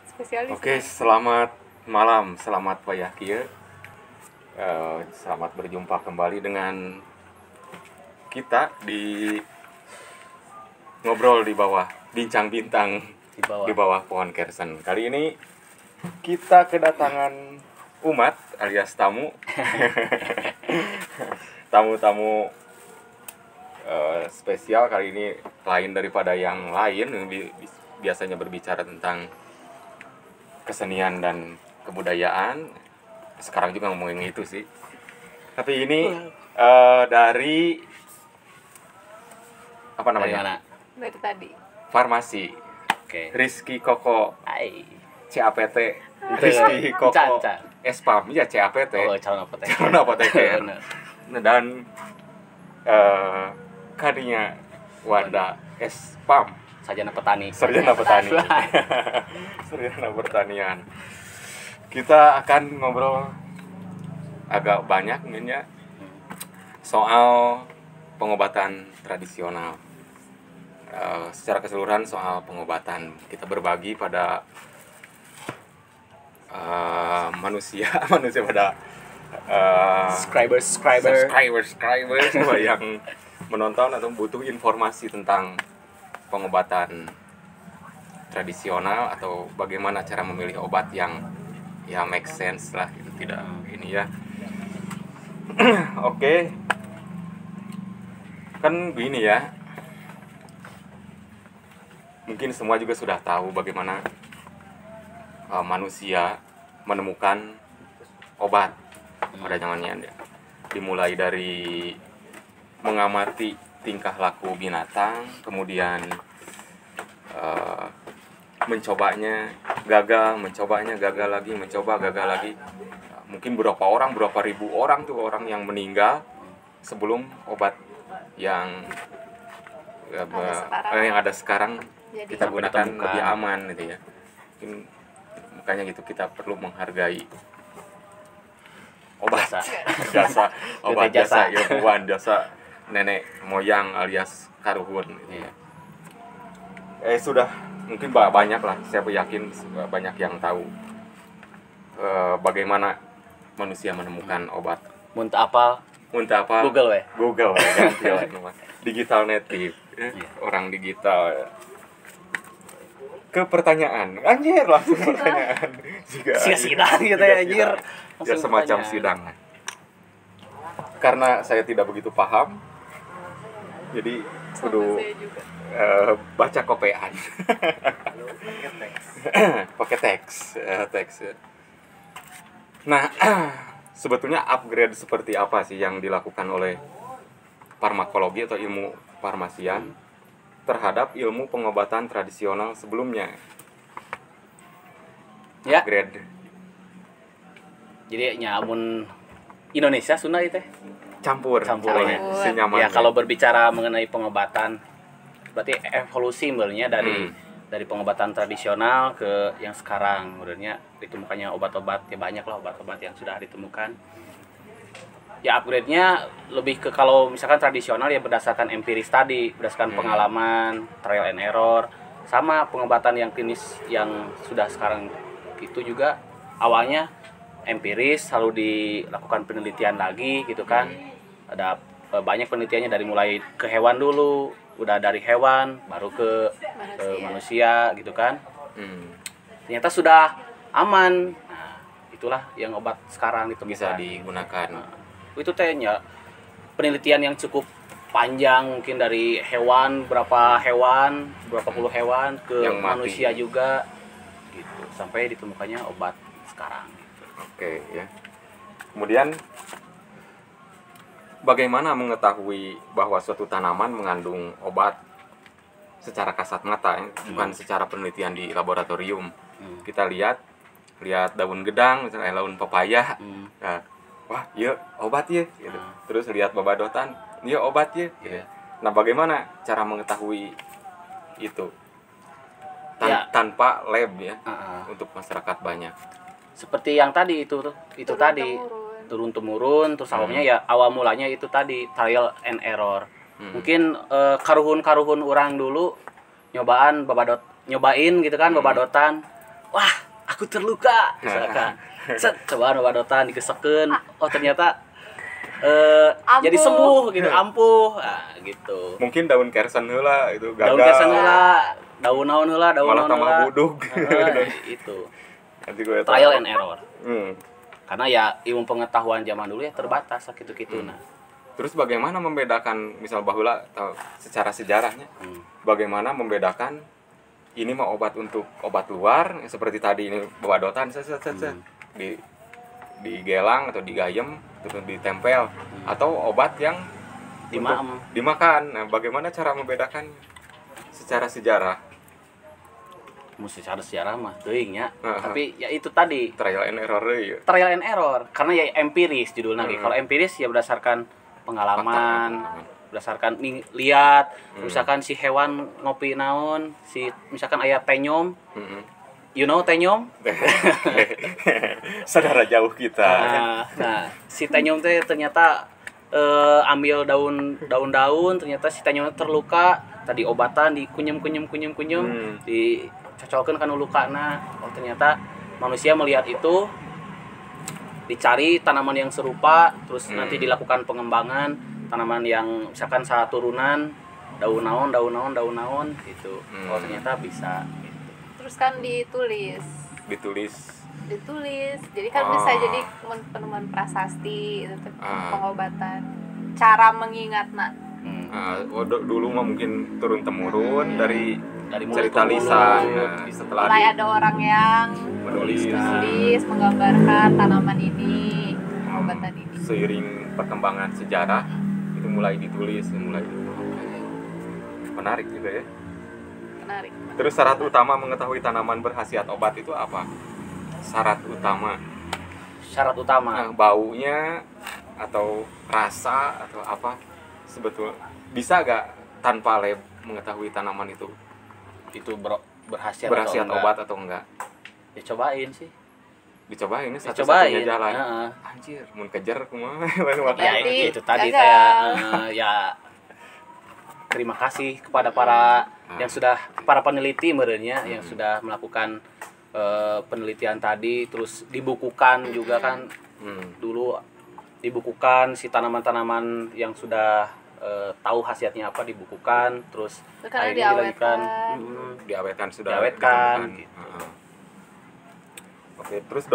Spesialis. Oke, selamat malam, selamat payah kieu. Selamat berjumpa kembali dengan kita di ngobrol di bawah bincang bintang di bawah pohon kersen. Kali ini kita kedatangan umat alias tamu. Tamu-tamu spesial kali ini lain daripada yang lain yang biasanya berbicara tentang kesenian dan kebudayaan. Sekarang juga ngomongin itu sih. Tapi ini dari apa namanya? Dari tadi. Farmasi. Oke. Rizky Koko CAPT. Itu Rizky Koko Canca. Espam ya CAPT. Oh, calon apoteker. Calon apoteker. Bener. Dan kadinya Wanda Espam. Sarjana petani. Sarjana petani. Sarjana pertanian. Kita akan ngobrol agak banyak mungkin ya soal pengobatan tradisional. Secara keseluruhan soal pengobatan. Kita berbagi pada manusia pada subscribers yang menonton atau butuh informasi tentang pengobatan tradisional atau bagaimana cara memilih obat yang ya make sense lah, itu tidak ini ya. Oke. Kan begini ya. Mungkin semua juga sudah tahu bagaimana manusia menemukan obat pada zamannya. Dimulai dari mengamati tingkah laku binatang, kemudian mencobanya gagal lagi, gagal lagi. Mungkin berapa ribu orang tuh orang yang meninggal sebelum obat yang ada sekarang Jadi kita gunakan lebih aman gitu ya. Mungkin makanya gitu kita perlu menghargai obat jasa obat jasa ilmuwan, jasa nenek moyang alias karuhun gitu ya. Sudah mungkin banyak lah, saya yakin banyak yang tahu bagaimana manusia menemukan obat. Muntah apa? Google ganti lah nama. Digital native orang digital ya. Ke pertanyaan anjir langsung pertanyaan sidang gitu ya anjir ya semacam sidang karena saya tidak begitu paham jadi kudu baca kopean pakai teks. Nah sebetulnya upgrade seperti apa sih yang dilakukan oleh farmakologi atau ilmu farmasian terhadap ilmu pengobatan tradisional sebelumnya? Ya. Upgrade. Jadi nyamun Indonesia Sunda itu Campur. Senyaman. Ya kalau berbicara mengenai pengobatan berarti evolusi sebenarnya dari pengobatan tradisional ke yang sekarang sebenarnya ditemukannya obat-obat ya banyak lah obat-obat yang sudah ditemukan. Ya upgrade-nya lebih ke kalau misalkan tradisional ya berdasarkan empiris tadi, berdasarkan pengalaman, trial and error, sama pengobatan yang klinis yang sudah sekarang itu juga awalnya empiris lalu dilakukan penelitian lagi gitu kan. Ada banyak penelitiannya dari mulai ke hewan dulu, udah dari hewan baru ke manusia gitu kan. Ternyata sudah aman. Nah, itulah yang obat sekarang ditemukan Bisa digunakan. Itu tehnya penelitian yang cukup panjang mungkin dari hewan berapa puluh hewan ke yang manusia juga gitu sampai ditemukannya obat sekarang. Oke ya. Kemudian bagaimana mengetahui bahwa suatu tanaman mengandung obat secara kasat mata bukan secara penelitian di laboratorium. Kita lihat daun gedang misalnya daun pepaya. Nah, wah, iya obat ya gitu. Terus lihat babadotan, iya obat ya gitu. Nah, bagaimana cara mengetahui itu? Tanpa lab ya. Untuk masyarakat banyak. Seperti yang tadi itu tadi turun temurun terus awalnya ya awal mulanya itu tadi trial and error. Mungkin karuhun orang dulu nyobain gitu kan babadotan wah aku terluka misalkan set coba obat-obatan dikesekeun oh ternyata jadi sembuh gitu ampuh gitu mungkin daun kersen heula itu gagal daun kersen heula daun naon heula malah tambah budug itu nanti gue trial and error hmm. karena ya ilmu pengetahuan zaman dulu ya terbatas gitu-gitu nah terus bagaimana membedakan misal baheula atau secara sejarahnya bagaimana membedakan ini mah obat untuk obat luar seperti tadi ini bawadotan digelang atau digayem terus ditempel atau obat yang dimakan. Nah, bagaimana cara membedakan secara sejarah? Secara sejarah mah teuing nya. Tapi ya itu tadi trial and error ya. Trial and error karena ya empiris judulnya lagi. Kalau empiris ya berdasarkan pengalaman, berdasarkan lihat misalkan si hewan ngopi naon, si misalkan aya tenyom. You know tenyom? Saudara jauh kita. Nah, si tenyom teh ternyata ambil daun-daun, ternyata si tenyom terluka, tadi obatan dikunyem, dicocolkeun kana lukana. Oh, ternyata manusia melihat itu dicari tanaman yang serupa, terus nanti dilakukan pengembangan tanaman yang misalkan saat turunan daun naon gitu. Oh, ternyata bisa. Terus kan ditulis jadi kan bisa jadi penemuan prasasti itu pengobatan cara mengingatna dulu mah mungkin turun temurun dari cerita lisan setelah mulai ada orang yang menulis menggambarkan tanaman ini pengobatan ini seiring perkembangan sejarah itu mulai ditulis menarik juga ya. Menarik. Terus syarat utama mengetahui tanaman berkhasiat obat itu apa? Syarat utama. Baunya atau rasa atau apa? Sebetulnya bisa gak tanpa lab mengetahui tanaman itu? Itu berkhasiat obat atau enggak? Ya cobain sih. Dicobain ini satu-satunya jalan. Anjir, mun kejar kumaha. Ya itu tadi ya terima kasih kepada para peneliti merenya yang sudah melakukan penelitian tadi, terus dibukukan juga kan dulu dibukukan si tanaman-tanaman yang sudah tahu khasiatnya apa dibukukan, terus akhirnya diawetkan gitu. Oke, terus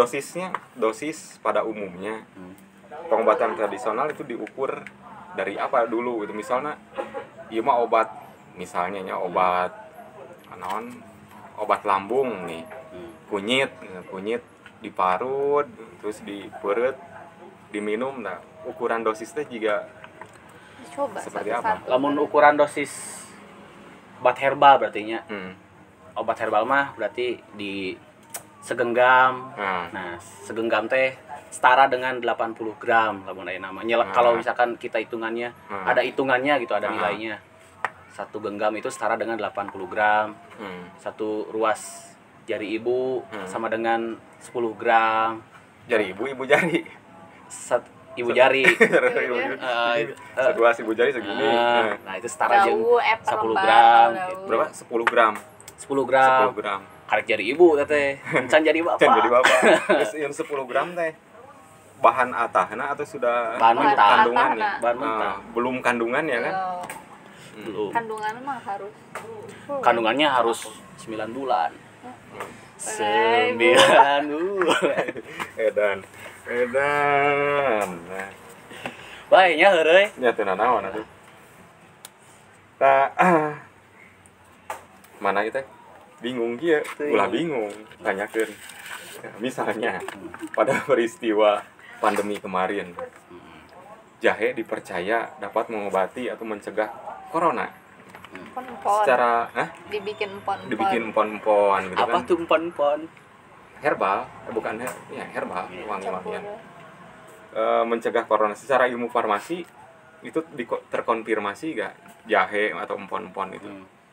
dosis pada umumnya pengobatan tradisional itu diukur dari apa dulu gitu misalnya ieu mah obat misalnya obat lambung nih kunyit diparut terus dipeureut diminum. Nah ukuran dosisnya juga coba seperti apa? Lamun ukuran dosis obat herbal berarti nya obat herbal mah berarti di segenggam. Nah segenggam teh setara dengan 80 gram lamun aya namanya. Kalau misalkan kita hitungannya ada hitungannya gitu, ada nilainya. Satu genggam itu setara dengan 80 gram. Satu ruas jari ibu sama dengan 10 gram. Jari ibu jari. Ibu jari. Satu ruas ibu jari segini. Nah, itu setara jeung 10 gram. Berapa? 10 gram. 10 gram. Karek jari ibu teh. Can jadi bapak. Terus yang 10 gram teh bahan atahna atau sudah bahan mentah kandungannya? Bahan mentah. Belum kandungannya kan? Belum. Kandungannya mah harus. Kandungannya harus 9 bulan. 9 bulan. Edan. Bae nya heureuy. Nya teu nanaon atuh. Mana kita bingung kieu, ulah bingung tanyakeun. Misalnya pada peristiwa pandemi kemarin jahe dipercaya dapat mengobati atau mencegah corona. Secara dibikin empon-empon gitu apa kan. Tuh empon-empon? Herbal, bukan herbal, wangi-wangian. Mencegah corona secara ilmu farmasi itu terkonfirmasi gak jahe atau empon-empon itu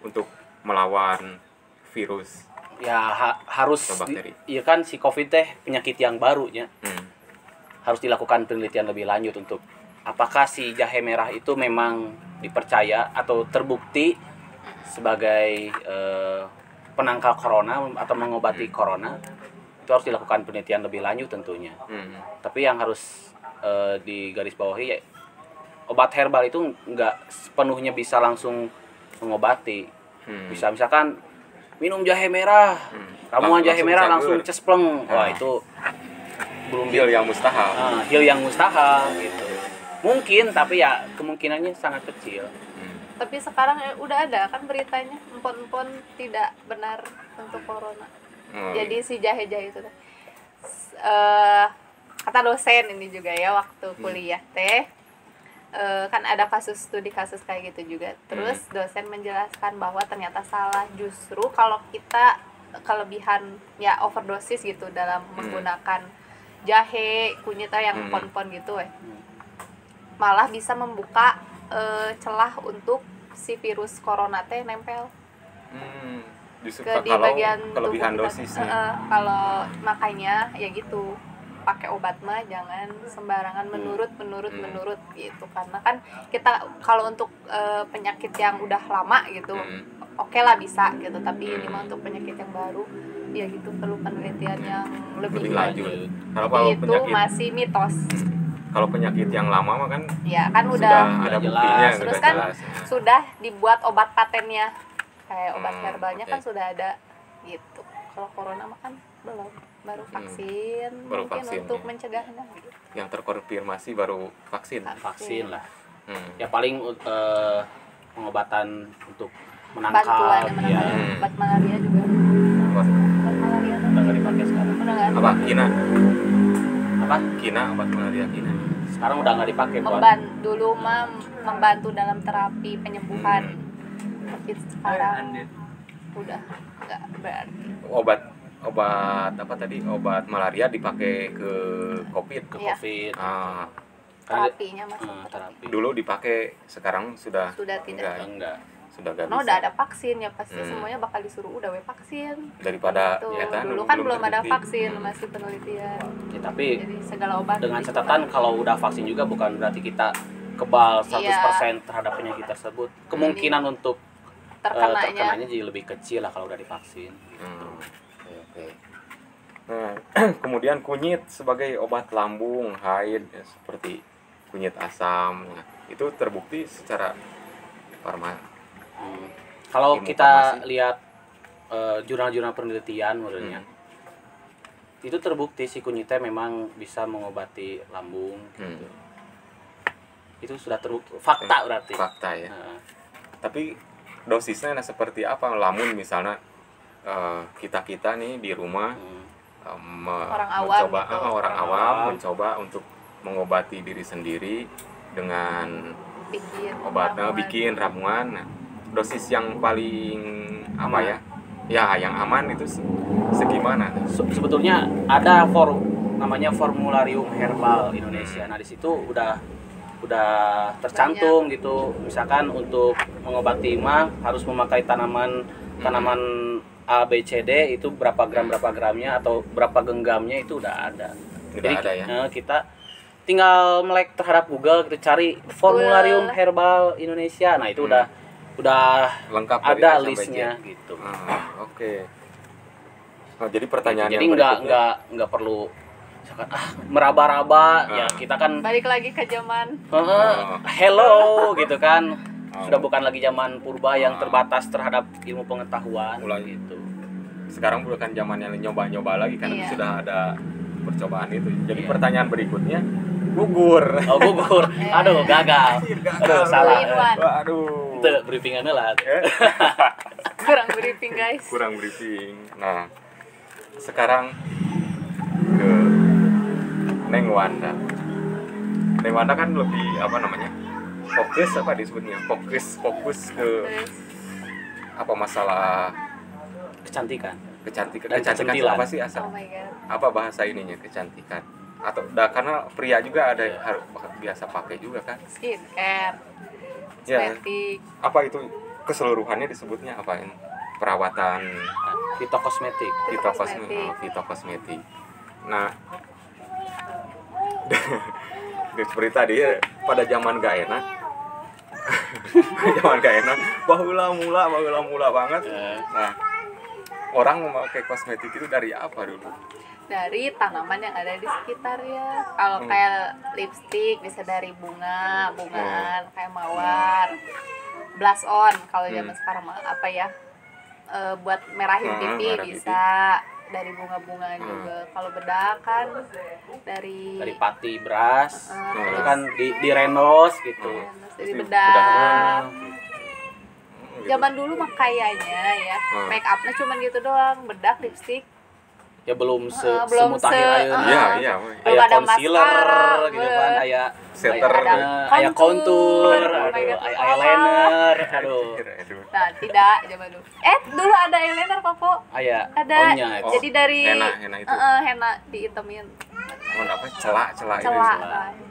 untuk melawan virus? Ya harus iya kan si Covid teh penyakit yang baru nya. Harus dilakukan penelitian lebih lanjut untuk apakah si jahe merah itu memang dipercaya atau terbukti sebagai penangkal corona atau mengobati corona itu harus dilakukan penelitian lebih lanjut tentunya. Tapi yang harus digarisbawahi ya, obat herbal itu nggak sepenuhnya bisa langsung mengobati. Bisa misalkan minum jahe merah, ramuan jahe merah langsung cespleng, wah itu belum hil yang mustahil. Hil yang mustahil gitu. Mungkin tapi ya kemungkinannya sangat kecil. Tapi sekarang udah ada kan beritanya empon-empon tidak benar untuk corona. Jadi si jahe-jahe itu kata dosen ini juga ya waktu kuliah teh kan ada studi kasus kayak gitu juga. Terus dosen menjelaskan bahwa ternyata salah, justru kalau kita kelebihan ya overdosis gitu dalam menggunakan jahe kunyit yang empon-empon gitu malah bisa membuka celah untuk si virus corona teh nempel ke di bagian kelebihan tubuh dosisnya. Kalau makanya ya gitu, pakai obat mah jangan sembarangan menurut gitu, karena kan kita kalau untuk penyakit yang udah lama gitu oke lah bisa gitu, tapi ini mah untuk penyakit yang baru ya gitu perlu penelitian yang lebih lanjut. Kalau itu penyakit, masih mitos. Kalau penyakit yang lama mah kan ya kan udah ada buktinya, terus udah kan jelas. Sudah dibuat obat patennya kayak obat herbalnya kan sudah ada gitu. Kalau corona mah kan belum, baru vaksin mungkin untuk mencegahnya gitu. Yang terkonfirmasi baru vaksin lah. Ya paling pengobatan untuk menangkal obat malaria juga. Obat malaria udah nggak dipakai sekarang. Apa kina obat malaria kina sekarang udah nggak dipakai dulu mah membantu dalam terapi penyembuhan, tapi sekarang udah nggak berarti. Obat apa tadi, obat malaria dipakai ke COVID. Terapinya masih terapi dulu dipakai, sekarang sudah tidak. Enggak. Sudah karena udah ada vaksin ya pasti semuanya bakal disuruh udah vaksin daripada gitu. Dulu kan belum ada vaksin, masih penelitian ya, tapi jadi segala obat dengan catatan kalau udah vaksin juga bukan berarti kita kebal 100% terhadap penyakit tersebut. Kemungkinan untuk terkenanya jadi lebih kecil lah kalau udah divaksin gitu. Oke. Nah, kemudian kunyit sebagai obat lambung, haid ya, seperti kunyit asam, nah, itu terbukti secara kalau kita lihat jurnal-jurnal penelitian menurutnya itu terbukti si kunyitnya memang bisa mengobati lambung gitu. Itu sudah terbukti, fakta berarti. Fakta ya. Tapi dosisnya seperti apa? Lamun misalnya kita nih di rumah orang awam mencoba untuk mengobati diri sendiri dengan bikin ramuan. Nah, dosis yang paling yang aman itu segimana? Sebetulnya ada namanya Formularium Herbal Indonesia. Nah, di situ udah tercantum gitu. Misalkan untuk mengobati mah harus memakai tanaman A, B, C, D, itu berapa gramnya atau berapa genggamnya itu udah ada. Jadi ada ya. Kita tinggal melek terhadap Google, kita cari Formularium Herbal Indonesia. Nah, itu udah lengkap ada listnya gitu. Oke. Nah, jadi pertanyaan jadi nggak perlu misalkan meraba-raba ya, kita kan balik lagi ke zaman hello gitu kan. Sudah bukan lagi zaman purba yang terbatas terhadap ilmu pengetahuan gitu. Sekarang bukan zamannya nyoba-nyoba lagi kan, sudah ada percobaan itu. Jadi pertanyaan berikutnya, gugur. Aduh, gagal. Aduh, salah. Waduh. Itu briefingannya lah. Kurang briefing, guys. Kurang briefing. Nah, sekarang ke Neng Wanda. Neng Wanda kan lebih fokus disebutnya? Fokus ke apa masalah kecantikan apa sih asal? Oh my God. Apa bahasa ininya kecantikan? Atau karena pria juga ada harus biasa pakai juga kan? Skincare. Estetik. Apa itu keseluruhannya disebutnya apa ini? Perawatan fitokosmetik. Fitokosmetik. Nah, seperti tadi ya, pada zaman gak enak. Baheula mula banget. Nah, orang memakai kosmetik itu dari apa dulu? Dari tanaman yang ada di sekitarnya. Kalau kayak lipstick bisa dari bungaan kayak mawar. Blush on kalau zaman sekarang mah apa ya? Buat merahin pipi merah bisa dari bunga-bungaan juga. Kalau bedak kan dari pati beras, itu terus kan di renos gitu. dari Pasti bedak. Gitu. Zaman dulu mah kayaknya ya make upnya cuma gitu doang, bedak, lipstick. Ya belum belum semutakhir ayeuna. Iya, iya. Belum Aya ada concealer maskara, gitu kan, aya Setter. aya kontur, oh my aduh, God. aya eyeliner, aduh. Aduh. Nah, tidak zaman dulu. Dulu ada eyeliner kok. Aya Ada. ohnya itu. Oh, Jadi dari henna itu. henna diitemin. Apa? Celak itu. Celak.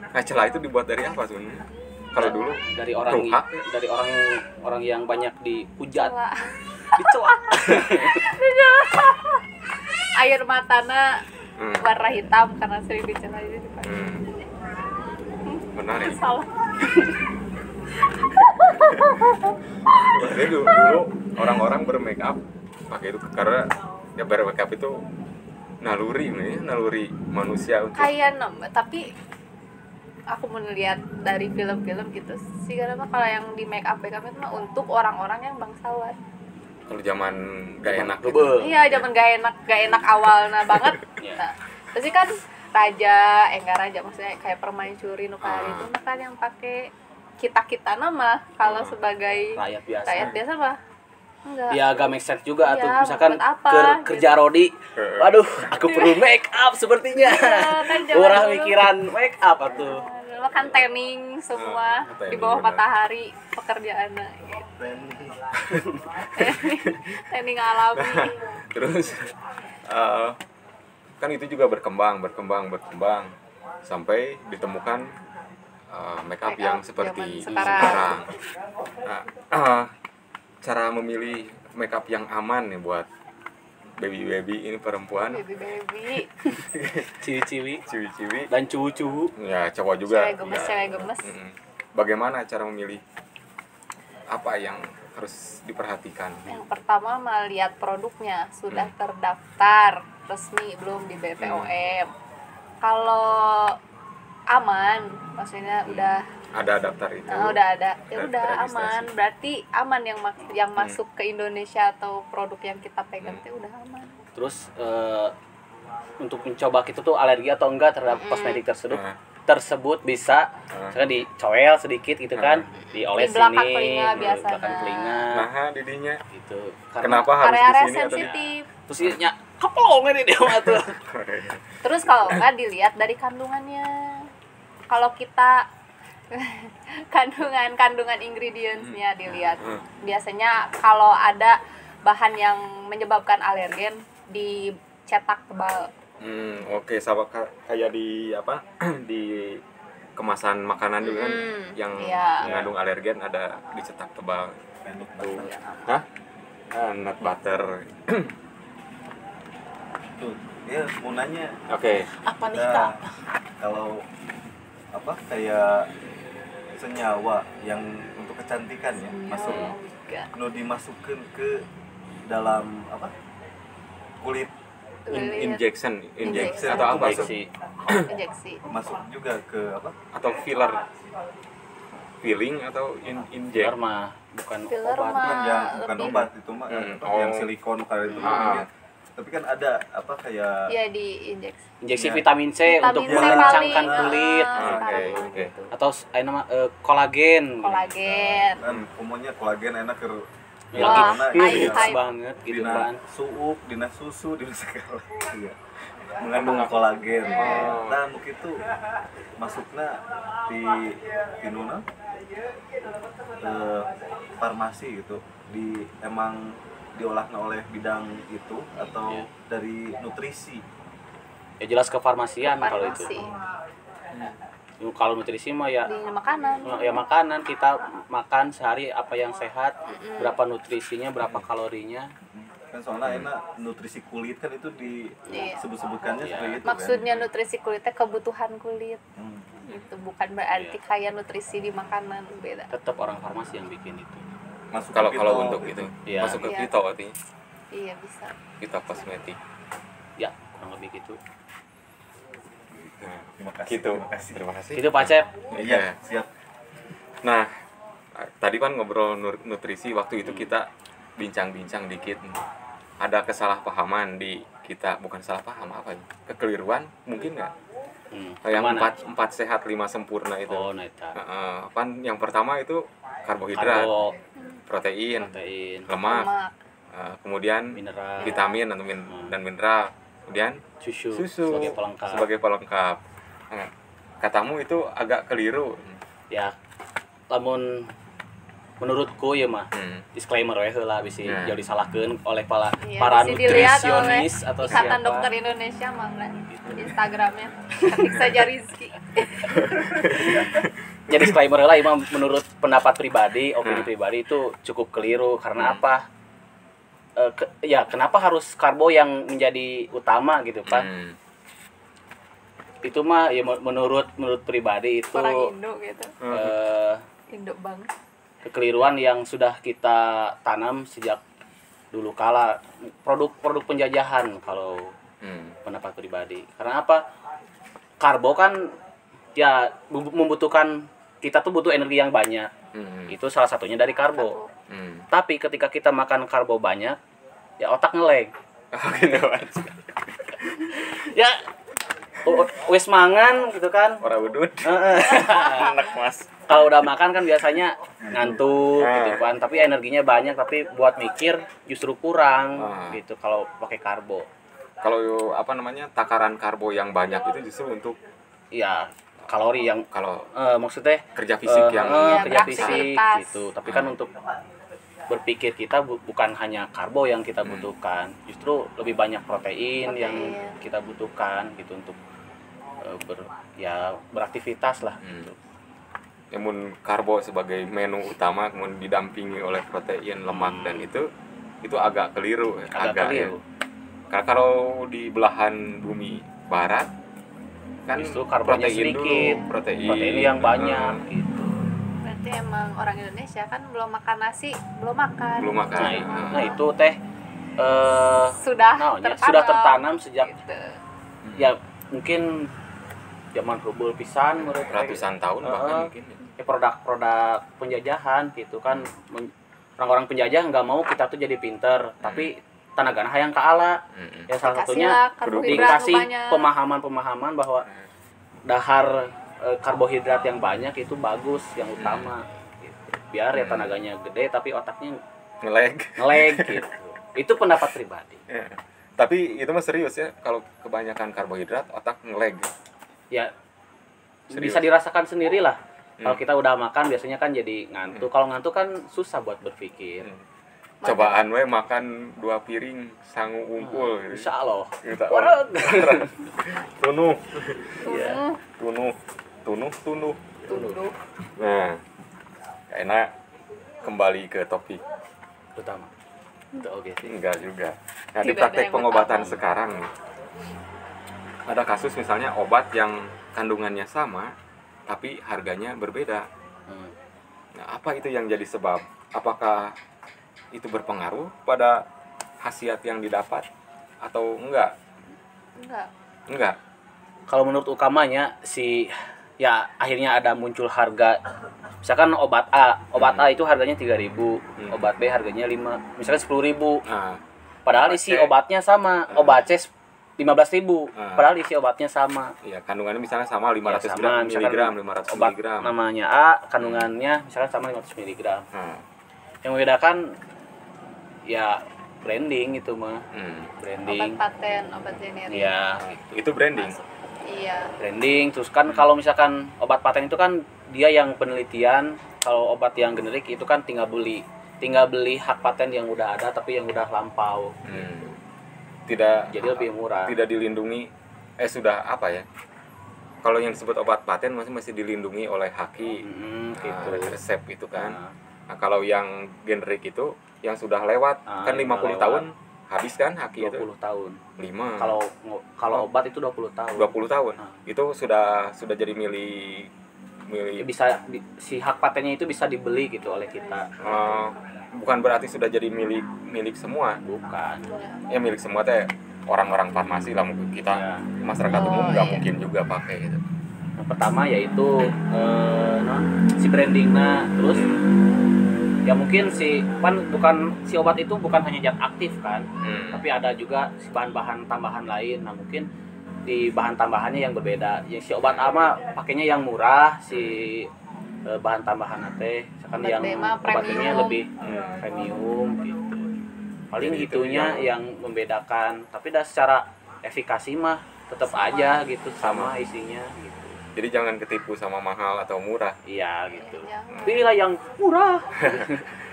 Nah, celak itu dibuat dari apa sebenarnya? Kalau dulu dari orang ruhak. dari orang yang banyak dihujat, Celak. dicelak. Air matana warna hitam karena sering dicela itu. Benar ya. Salah. Jadi dulu orang-orang bermake up pakai itu karena ya bermake up itu naluri manusia untuk Kayak tapi aku melihat dari film-film gitu sih karena kalau yang di make up itu mah untuk orang-orang yang bangsawan. kalau zaman gak enak gitu. Bebel. Iya, zaman gak enak awalnya banget. Iya. Nah, terus kan raja, enggak raja maksudnya kayak permaisuri nu kali itu mah kan yang pakai kita nama kalau sebagai Rakyat biasa. rakyat biasa mah enggak. Ya agak make sense juga Iya, tuh misalkan buat apa, kerja Rodi. Waduh, aku perlu make up sepertinya. Kan zaman Orang dulu. mikiran make up atuh. Dulu kan tanning semua tanning, di bawah benar. matahari pekerjaannya gitu. Tanning alami. Terus kan itu juga berkembang sampai ditemukan make up Make yang up seperti zaman sekarang. Nah, cara memilih make up yang aman nih buat baby ini perempuan, Baby Ciwi-ciwi ciwi-ciwi dan cuwu-cuwu. ya cowok juga. cewek gemes. Bagaimana cara memilih apa yang harus diperhatikan? Yang pertama melihat produknya sudah terdaftar resmi belum di BPOM. Kalau aman, maksudnya udah Ada daftar itu. udah ada, ya udah Registrasi. aman. Berarti aman yang masuk ke Indonesia atau produk yang kita pegang itu udah aman. Terus untuk mencoba kita tuh alergi atau enggak terhadap kosmetik tersebut bisa misalkan dicoel sedikit gitu kan, dioles Di belakang sini, telinga di biasanya. belakang telinga Nah, didinya. gitu. Kenapa harus di Area-area sini atau di sensitif. Terus nya kepolong ini dia mah tuh. Terus kalau nggak dilihat dari kandungannya. Kalau kita kandungan ingredientsnya dilihat. Biasanya kalau ada bahan yang menyebabkan alergen dicetak tebal. Oke, sama kayak di apa? Di kemasan makanan juga kan yang iya. mengandung alergen ada dicetak tebal. Itu. Hah? Nut butter. Tuh, ya mau nanya. Oke. Apa nih Nah, Kak? kalau apa kayak senyawa yang untuk kecantikan ya masuk dimasukkan ke dalam apa kulit Injection Injection. atau apa? Injeksi. Injeksi. masuk juga ke apa Atau filler? Filling atau Filler inject? mah bukan Filler obat. mah bukan yang bukan lebih- obat itu mah yang Oh. silikon kayak itu Ah. ya. Tapi kan ada apa kayak Iya di injeksi. Injeksi Ya. vitamin C untuk Vitamin C mengencangkan paling, kulit Oke. gitu. atau nama kolagen. Kolagen. kan umumnya kolagen enak ke Ya, Wah, lagi hype. hits banget gitu dina kan. suuk, dina susu, dina segala. Iya. Mengandung kolagen. Nah, begitu masuknya di nuna farmasi gitu. Emang diolahnya oleh bidang itu atau Iya. dari nutrisi. Ya jelas kefarmasian kalau itu. Farmasi. Kalau nutrisi mah ya Di makanan. ya makanan, kita makan sehari apa yang sehat, berapa nutrisinya, berapa kalorinya. Kan soalnya enak nutrisi kulit kan itu Iya. disebut-sebutkannya Iya. seperti itu Maksudnya kan. nutrisi kulitnya kebutuhan kulit. Itu bukan berarti Iya. kayak nutrisi di makanan, beda. Tetap orang farmasi yang bikin itu. Masuk Kalau ke kalau keto untuk gitu. itu Iya. masuk ke Iya. keto artinya. Iya bisa. Vita Kosmetik. Ya kurang lebih gitu. Nah, Terima kasih. gitu. Terima kasih. Terima kasih. Gitu Pak Cep. Iya, siap. Nah, tadi kan ngobrol nutrisi, waktu itu kita bincang-bincang dikit. Ada kesalahpahaman di kita, bukan salah paham apa ya? Kekeliruan mungkin nggak? Yang Mana? empat sehat 5 sempurna itu. Oh, neta. Kan yang pertama itu karbohidrat, Karbo, protein, protein, lemak, Lemak. kemudian mineral, vitamin atau dan mineral, kemudian susu, susu sebagai pelengkap. Nah, katamu itu agak keliru. Ya, namun menurutku ya mah disclaimer we heula bisi Nah. jadi disalahkeun oleh para Iya, bisa dilihat oleh nutrisionis atau Ikatan siapa. Dokter Indonesia Mangga Instagramnya. Ketik saja Rizky. Jadi disclaimer lah imam menurut pendapat pribadi, opini pribadi itu cukup keliru karena apa? Ya kenapa harus karbo yang menjadi utama gitu Pak? Itu mah ya menurut pribadi itu Orang Indo gitu. Indo banget. kekeliruan yang sudah kita tanam sejak dulu kala, produk penjajahan kalau pendapat pribadi. Karena apa? Karbo kan ya membutuhkan, kita tuh butuh energi yang banyak. Itu salah satunya dari karbo. Tapi ketika kita makan karbo banyak, ya otak ngelag. Ya wes mangan gitu kan. Ora udut. Enak Mas. Kalau udah makan kan biasanya ngantuk gitu kan, tapi energinya banyak, tapi buat mikir justru kurang gitu kalau pakai karbo. Kalau apa namanya, takaran karbo yang banyak itu justru untuk Ya kalori yang kalau maksudnya kerja fisik yang kerja fisik beraktivitas. gitu. Tapi kan untuk berpikir kita bukan hanya karbo yang kita butuhkan, justru lebih banyak protein yang kita butuhkan gitu untuk beraktivitas lah. Namun karbo sebagai menu utama kemudian didampingi oleh protein, lemak dan itu agak keliru. Agak keliru. Ya. Karena kalau di belahan bumi barat kan Justru karbonya sedikit, protein yang banyak gitu. Berarti emang orang Indonesia kan belum makan nasi, belum makan. Nah itu teh sudah sudah tertanam sejak gitu. Ya mungkin zaman rubul pisan menurut ratusan tahun bahkan mungkin. Ya produk-produk penjajahan gitu kan, orang-orang penjajah nggak mau kita tuh jadi pinter, tapi tanagana hayang kaala. Ya salah satunya dikasih pemahaman bahwa dahar karbohidrat yang banyak itu bagus, yang utama gitu. Biar ya tanaganya gede tapi otaknya ngelag gitu. Itu pendapat pribadi. Tapi itu mah serius ya, kalau kebanyakan karbohidrat otak ngelag. Ya Serius? bisa dirasakan sendirilah. Kalau kita udah makan biasanya kan jadi ngantuk. Kalau ngantuk kan susah buat berpikir. Cobaan we makan 2 piring sangu unggul. Insya Allah. Tunuh. Ya. Tunuh. Nah, enak kembali ke topik Utama. Itu oke sih. enggak juga. Nah, di Tidak ada praktek yang pengobatan utama. sekarang ada kasus misalnya obat yang kandungannya sama tapi harganya berbeda. Nah, apa itu yang jadi sebab? Apakah itu berpengaruh pada khasiat yang didapat atau enggak? Enggak. Kalau menurut ukamanya ya akhirnya ada muncul harga. Misalkan obat A itu harganya 3.000, obat B harganya 5, misalkan 10.000. Nah, Padahal isi obatnya sama, obat C 15.000. Padahal isi obatnya sama. ya kandungannya misalnya sama 500 Ya, sama, gram, misalkan miligram, 500 Obat miligram. namanya A, kandungannya misalkan sama 500 mg. Yang membedakan ya branding itu mah. Branding. Obat paten, obat generik. Ya, Itu branding. Iya. branding. Terus kan kalau misalkan obat paten itu kan dia yang penelitian, kalau obat yang generik itu kan tinggal beli hak paten yang udah ada tapi yang udah lampau. Tidak, Jadi lebih murah. tidak dilindungi. Sudah apa ya? Kalau yang disebut obat paten masih dilindungi oleh haki, Gitu. resep itu kan. Nah, Nah, kalau yang generik itu yang sudah lewat kan yang 50 udah tahun habis kan haki 20 itu. tahun. 5. Kalau obat itu 20 tahun. 20 tahun. Nah. Itu sudah jadi milik Ya, bisa si hak patennya itu bisa dibeli gitu oleh kita. bukan berarti sudah jadi milik semua. bukan. Ya milik semua teh orang-orang farmasi lah, mungkin kita Ya. masyarakat umum nggak iya. mungkin juga pakai gitu. Yang pertama yaitu si brandingnya, terus ya mungkin bukan si obat itu bukan hanya zat aktif kan, tapi ada juga si bahan-bahan tambahan lain. Nah mungkin di bahan tambahannya yang berbeda. Yang si obat ama pakainya yang murah, si bahan tambahan teh misalkan Obat yang B mah obatnya premium. lebih premium gitu. Paling Jadi itu gitunya yang membedakan, tapi dah secara efikasi mah tetap Sama. aja gitu, sama isinya gitu. Jadi jangan ketipu sama mahal atau murah. Iya gitu. Iya. Pilihlah yang murah.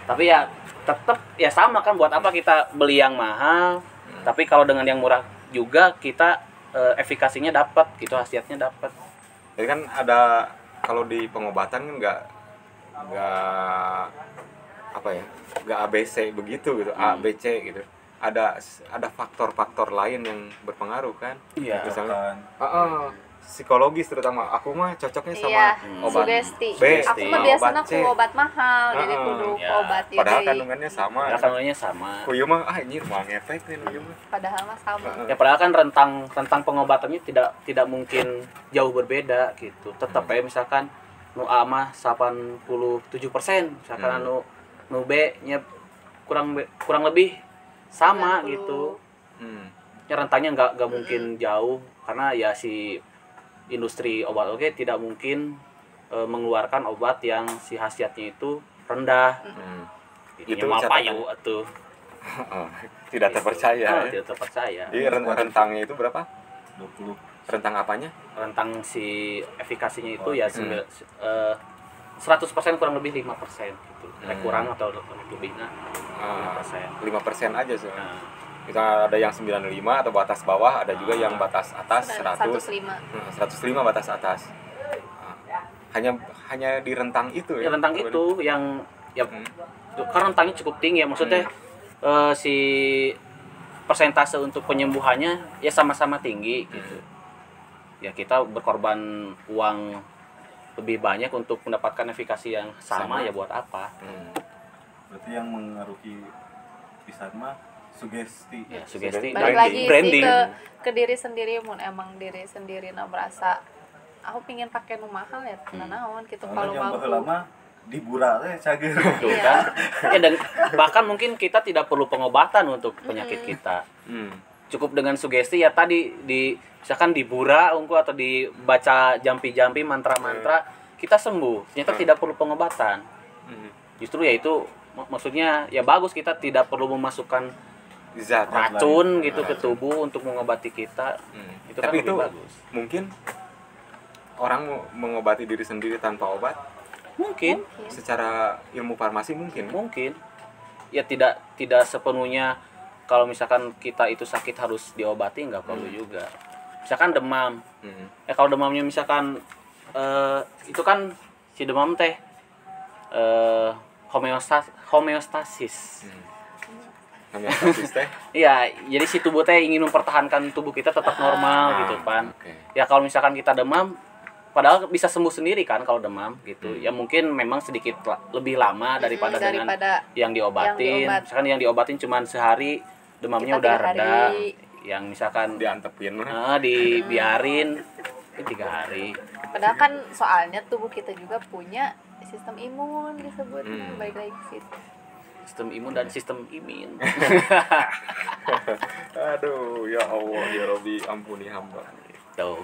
Tapi ya tetap ya sama kan, buat apa kita beli yang mahal? Tapi kalau dengan yang murah juga kita efikasinya dapat gitu, khasiatnya dapat. Jadi kan ada, kalau di pengobatan kan nggak apa ya, nggak ABC begitu gitu, A B C gitu. Ada faktor-faktor lain yang berpengaruh kan. Iya. Misalnya Kan psikologis terutama. Aku mah cocoknya sama Iya, obat sugesti. B, Aku mah sama biasanya obat C. ku obat mahal, jadi kudu Ya. obat Padahal jadi kandungannya sama. Ya kandungannya sama. Kuyu mah anjir mah ngefek nih kuyu mah. padahal mah sama. Ya padahal kan rentang pengobatannya tidak mungkin jauh berbeda gitu. Tetap ya misalkan nu A mah 87%, misalkan nu B nya kurang lebih sama 90. gitu. Hmm. Ya rentangnya nggak mungkin jauh, karena ya si industri obat tidak mungkin mengeluarkan obat yang si khasiatnya itu rendah. Itu Itu mah catatan. payu atuh. Tidak terpercaya. Ah, Ya. tidak terpercaya. Jadi rentangnya itu berapa? 20. Rentang apanya? Rentang si efikasinya itu Oh, ya 100% kurang lebih 5% gitu. Kurang atau lebihnya 5%. 5% aja sih. Nah, Kita ada yang 95 atau batas bawah, ada juga yang batas atas 100. 105. 105 batas atas. Hanya di rentang itu ya ya. rentang itu yang ya karena rentangnya cukup tinggi ya, maksudnya si persentase untuk penyembuhannya ya sama-sama tinggi gitu. Ya kita berkorban uang lebih banyak untuk mendapatkan efikasi yang sama. Ya buat apa? Berarti yang mengaruhi pisan mah sugesti. Ya sugesti Balik dan lagi branding. sih ke diri sendiri, mun emang diri sendiri merasa aku pingin pakai nu mahal ya naon gitu kalau Yang mampu. lama di bura teh cager. Tuh Iya. kan. Ya, dan bahkan mungkin kita tidak perlu pengobatan untuk penyakit kita. Cukup dengan sugesti ya tadi, misalkan dibura ungu atau dibaca jampi-jampi mantra-mantra kita sembuh. Ternyata tidak perlu pengobatan. Justru ya itu maksudnya ya bagus, kita tidak perlu memasukkan Zat racun lain. gitu ke tubuh untuk mengobati kita. Itu kan Tapi lebih itu bagus. mungkin orang mengobati diri sendiri tanpa obat Mungkin secara ilmu farmasi mungkin. ya tidak sepenuhnya kalau misalkan kita itu sakit harus diobati, nggak perlu juga. Misalkan demam, kalau demamnya misalkan itu kan si demam teh homeostasis. Homeostasis teh. Iya, jadi si tubuh teh ingin mempertahankan tubuh kita tetap normal gitu kan. Oke. Ya kalau misalkan kita demam, padahal bisa sembuh sendiri kan kalau demam gitu. Ya mungkin memang sedikit lebih lama daripada dengan yang diobatin. Misalkan yang diobatin cuma sehari, demamnya Kita udah 3 reda. hari. Yang misalkan Diantepin dibiarin 3 hari. Padahal kan soalnya tubuh kita juga punya sistem imun disebutnya, baik lagi ke situ. Sistem imun dan sistem imin. Aduh, ya Allah, ya Robbi, ampuni hamba. Tuh.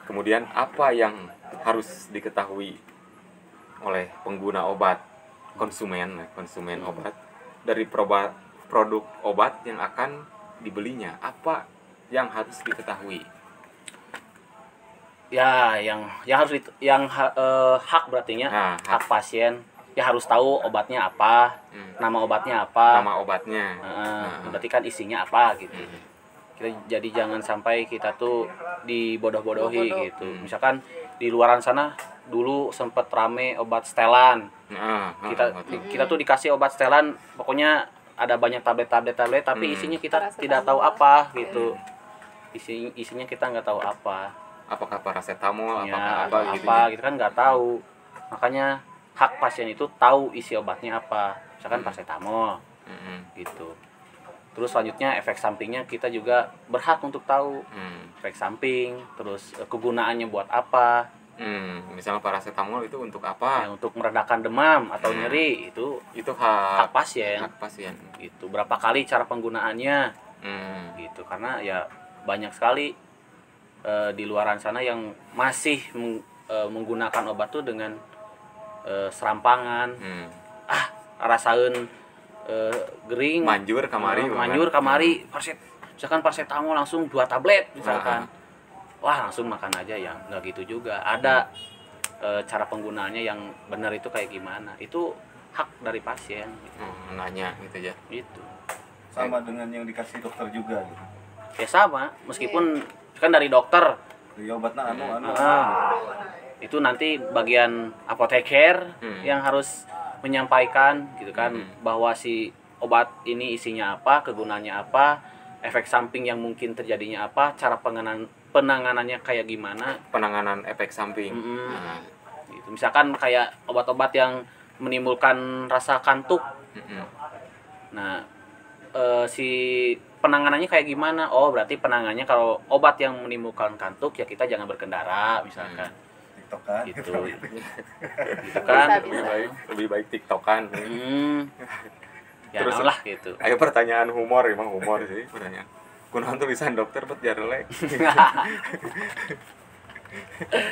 Kemudian apa yang harus diketahui oleh pengguna obat, konsumen obat, dari produk obat yang akan dibelinya? Apa yang harus diketahui? Ya, yang harus hak berarti nya, hak pasien ya harus tahu obatnya apa, nama obatnya apa. Nama obatnya. Berarti kan isinya apa gitu. Kita jadi jangan sampai kita tuh dibodoh-bodohi gitu. Misalkan di luaran sana dulu sempet rame obat setelan. Kita tuh dikasih obat setelan, pokoknya ada banyak tablet tapi isinya kita tidak tahu apa gitu. Isinya kita nggak tahu apa. Apakah paracetamol, Ya, apakah apa gitu. Gitu kan nggak tahu. Makanya hak pasien itu tahu isi obatnya apa, misalkan paracetamol Mm-mm. gitu. Terus selanjutnya efek sampingnya kita juga berhak untuk tahu efek samping, terus kegunaannya buat apa. Misalnya paracetamol itu untuk Ya, apa? untuk meredakan demam atau nyeri itu Itu hak hak pasien. hak pasien. Gitu. Berapa kali cara penggunaannya gitu. Karena ya banyak sekali di luaran sana yang masih menggunakan obat tuh dengan serampangan. Rasain gering, Manjur kamari. manjur kamari, misalkan paracetamol langsung 2 tablet misalkan. Wah, langsung makan aja, ya nggak gitu juga. Ada cara penggunaannya yang benar itu kayak gimana. Itu hak dari pasien gitu. Nanya gitu ya. Gitu. Sama dengan yang dikasih dokter juga gitu. Ya sama, meskipun kan dari dokter Ya obatnya anu. itu nanti bagian apoteker yang harus menyampaikan gitu kan bahwa si obat ini isinya apa, kegunaannya apa, efek samping yang mungkin terjadinya apa, cara penanganannya kayak gimana. Penanganan efek samping. Gitu. Misalkan kayak obat-obat yang menimbulkan rasa kantuk. Nah, si penanganannya kayak gimana? Oh, berarti penanganannya kalau obat yang menimbulkan kantuk ya kita jangan berkendara misalkan. TikTokan Gitu. Gitu kan. Bisa. Lebih baik TikTokan. Ya Terus lah gitu. Ayo pertanyaan humor, emang humor sih pertanyaan. Kunaon tulisan dokter bet jarelek.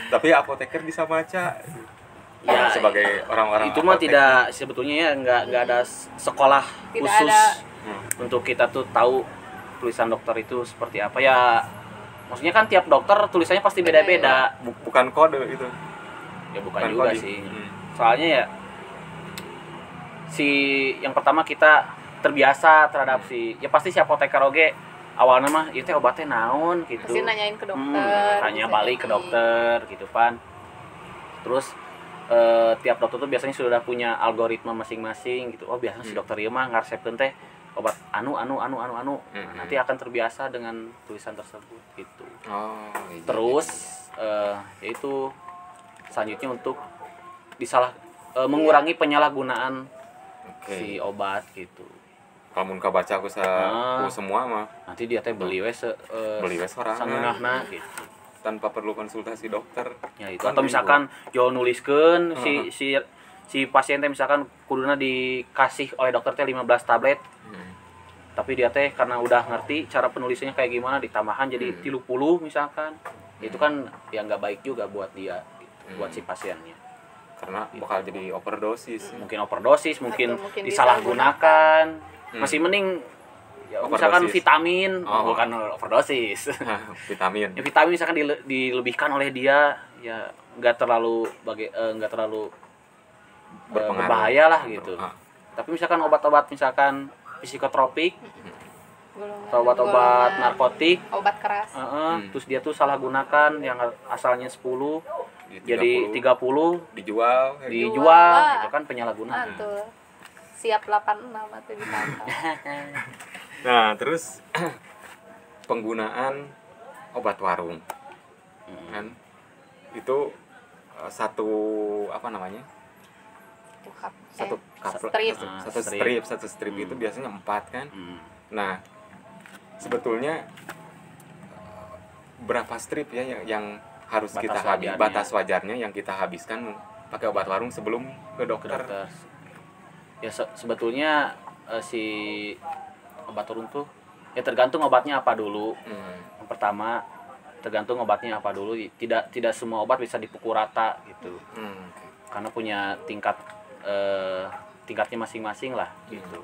Tapi apoteker bisa baca. Ya, Sebagai orang-orang itu mah apotek. tidak, sebetulnya ya nggak ada sekolah Tidak khusus ada. untuk kita tuh tahu tulisan dokter itu seperti apa ya. Maksudnya kan tiap dokter tulisannya pasti beda-beda. Bukan kode itu. Ya bukan juga kode. sih. Soalnya ya si yang pertama kita terbiasa terhadap ya pasti si apoteker oge awalnya mah itu obatnya naon gitu. Pasti nanyain ke dokter. Tanya bisa balik ke jadi. dokter gitu kan. Terus tiap dokter tuh biasanya sudah punya algoritma masing-masing gitu. Oh, biasanya si dokter ieu mah ngaresepkeun teh obat anu. Nanti akan terbiasa dengan tulisan tersebut gitu. Oh, iya. Terus yaitu selanjutnya untuk mengurangi penyalahgunaan si obat gitu. Kalau mun kabaca ku semua mah Nanti dia teh beli we beli we sorangan sangeunahna gitu. tanpa perlu konsultasi dokter. Ya itu Kan atau ribet. misalkan yo nuliskeun si pasien teh misalkan kuduna dikasih oleh dokter teh 15 tablet. Tapi dia teh karena udah ngerti cara penulisannya kayak gimana ditambahan jadi 30 misalkan. Itu kan ya nggak baik juga buat dia gitu, buat si pasiennya. Karena bakal jadi overdosis. Mungkin overdosis, mungkin mungkin disalahgunakan. Masih mending ya, misalkan Overdosis. vitamin, bukan overdosis. Vitamin. Ya, vitamin misalkan dilebihkan oleh dia ya nggak terlalu Berpengaruh. berbahaya lah gitu. Tapi misalkan obat-obat misalkan psikotropik atau obat-obat narkotik, Obat keras. terus dia tuh salah gunakan yang asalnya 10 jadi 30 dijual dijual, itu kan penyalahgunaan. Tuh. Siap 86 atau ditangkap. Nah, terus penggunaan obat warung. Kan itu satu apa namanya? Satu strip. Satu strip itu biasanya 4 kan. Nah, sebetulnya berapa strip ya yang harus Batas kita wajarnya. batas wajarnya yang kita habiskan pakai obat warung sebelum ke Ke dokter. dokter. Ya sebetulnya si obat warung tuh ya tergantung obatnya apa dulu. Yang pertama tergantung obatnya apa dulu. Tidak semua obat bisa dipukul rata gitu. Karena punya tingkatnya masing-masing lah gitu.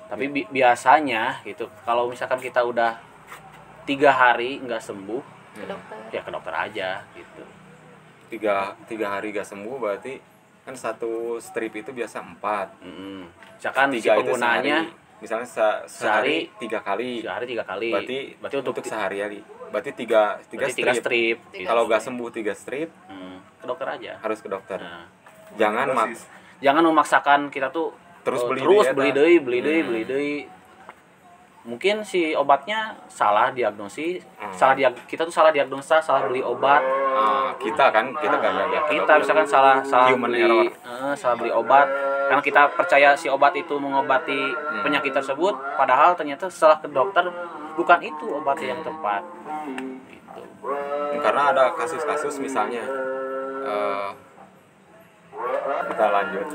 Tapi biasanya gitu kalau misalkan kita udah 3 hari nggak sembuh Ke dokter. ya ke dokter aja gitu. 3 hari gak sembuh berarti kan satu strip itu biasa 4. Misalkan si 3 itu penggunaannya sehari. Misalnya sehari 3 kali. sehari 3 kali. Berarti untuk sehari-hari. Berarti 3 strip. Tiga Kalau gak strip. sembuh 3 strip Ke dokter aja. harus ke dokter. Nah, Jangan memaksakan kita tuh Terus beli beli deui, deui. Mungkin si obatnya salah diagnosis, kita tuh salah diagnosa, salah beli obat. kita kan Kita misalkan salah Human beli error. salah beli obat karena kita percaya si obat itu mengobati penyakit tersebut, padahal ternyata setelah ke dokter bukan itu obat yang tepat gitu. Karena ada kasus-kasus misalnya kita lanjut.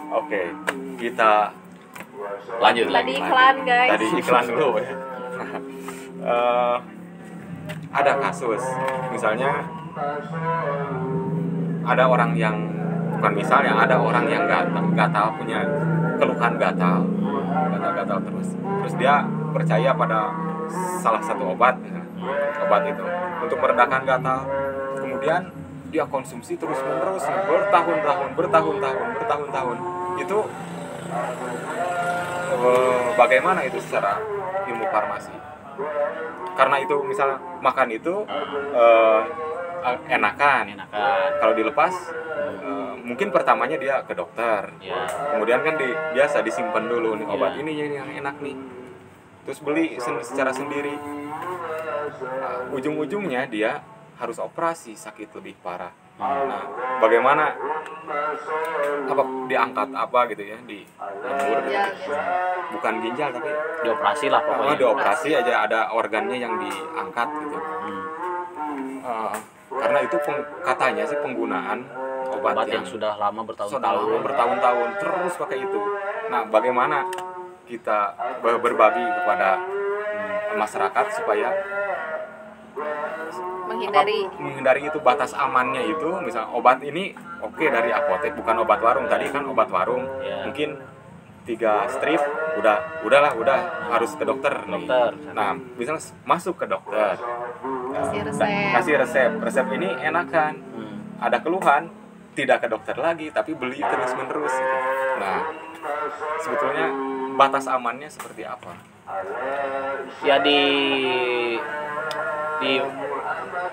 Oke, kita lanjut Tadi lagi. iklan, guys. Tadi iklan dulu ya. Ada kasus misalnya ada orang yang ada orang yang gatal, punya keluhan gatal terus dia percaya pada salah satu obat itu untuk meredakan gatal, kemudian dia konsumsi terus menerus bertahun-tahun itu bagaimana itu secara ilmu farmasi, karena itu misalnya makan itu enakan kalau dilepas mungkin pertamanya dia ke dokter kemudian kan biasa disimpan dulu nih obat ini yang enak nih, terus beli secara sendiri, ujung-ujungnya dia harus operasi, sakit lebih parah. Nah, bagaimana diangkat gitu ya, di lemur bukan ginjal tapi Dioperasi lah pokoknya. Dioperasi aja, ada organnya yang diangkat gitu. Karena itu katanya sih penggunaan obat yang sudah lama bertahun-tahun terus pakai itu. Nah, bagaimana kita berbagi kepada masyarakat supaya menghindari itu, batas amannya itu, misal obat ini dari apotek, bukan obat warung. Tadi kan obat warung mungkin 3 strip udah harus ke dokter. Nah, misalnya masuk ke dokter, kasih resep ini enakan, ada keluhan tidak ke dokter lagi tapi beli terus menerus gitu. Nah, sebetulnya batas amannya seperti apa? Ya di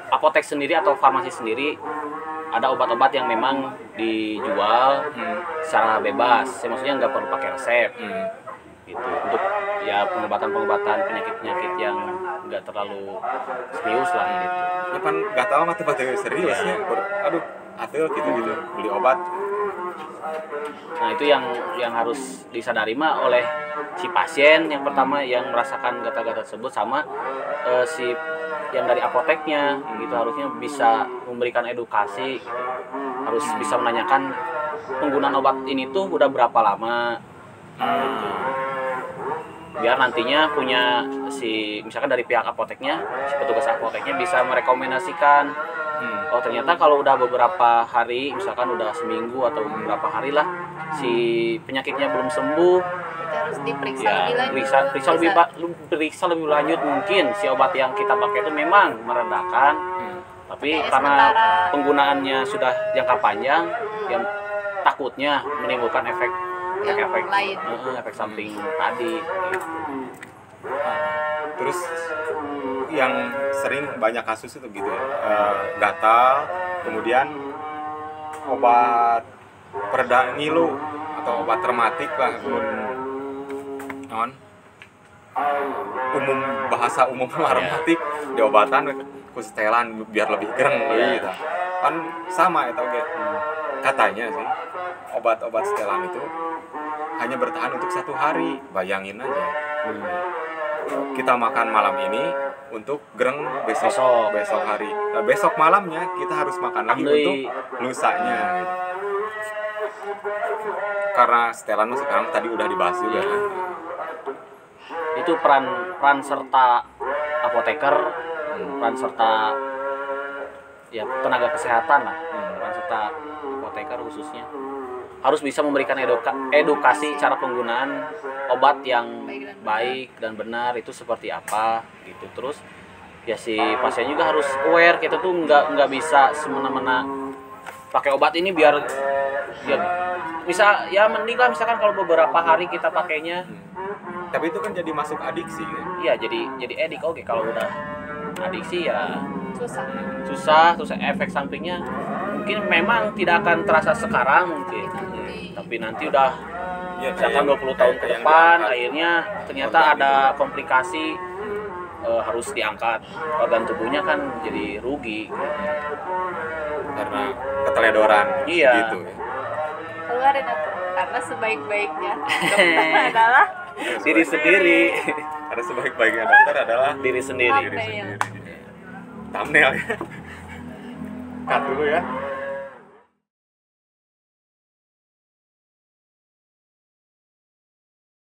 apotek sendiri atau farmasi sendiri ada obat-obat yang memang dijual secara bebas, maksudnya nggak perlu pakai resep gitu, untuk ya pengobatan penyakit yang nggak terlalu serius lah gitu. Ya kan nggak tahu mah tempat serius ya. Aduh gitu beli obat. Nah, itu yang harus disadari mah oleh si pasien yang pertama yang merasakan gatal-gatal tersebut, sama si yang dari apoteknya gitu, harusnya bisa memberikan edukasi gitu. Harus bisa menanyakan penggunaan obat ini tuh udah berapa lama gitu. Biar nantinya punya misalkan dari pihak apoteknya, si petugas apoteknya bisa merekomendasikan oh ternyata kalau udah beberapa hari, misalkan udah seminggu atau beberapa hari lah si penyakitnya belum sembuh, kita harus diperiksa lebih lanjut. Periksa lebih lanjut, mungkin si obat yang kita pakai itu memang meredakan, tapi karena penggunaannya sudah jangka panjang, yang takutnya menimbulkan efek lain, efek samping tadi gitu. Terus yang sering banyak kasus itu gitu ya, gatal, kemudian obat pereda ngilu atau obat rematik lah, bahasa umum rematik, diobatan ku setelan biar lebih gereng gitu. Kan sama itu katanya sih obat-obat setelan itu hanya bertahan untuk 1 hari. Bayangin aja, kita makan malam ini untuk gereng besok hari. Nah, besok malamnya kita harus makan lagi untuk lusanya gitu. Karena setelan sekarang tadi udah dibahas juga kan. Itu peran serta apoteker, peran serta ya tenaga kesehatan lah, peran serta apoteker khususnya harus bisa memberikan edukasi cara penggunaan obat yang baik dan benar itu seperti apa gitu. Terus ya si pasien juga harus aware, kita tuh nggak bisa semena-mena pakai obat ini biar ya bisa, ya mending lah misalkan kalau beberapa hari kita pakainya. Tapi itu kan jadi masuk adiksi kan? Iya, jadi edik. Oke, kalau udah adiksi ya susah, terus efek sampingnya mungkin memang tidak akan terasa sekarang mungkin. Tapi nanti udah misalkan 20 tahun ke depan akhirnya ternyata ada komplikasi, harus diangkat organ tubuhnya, kan jadi rugi karena keteledoran gitu ya. Kalau keluarin atuh. Karena sebaik-baiknya dokter adalah diri sendiri. Karena sebaik-baiknya dokter adalah Diri sendiri. thumbnail. thumbnail ya. Cut dulu ya.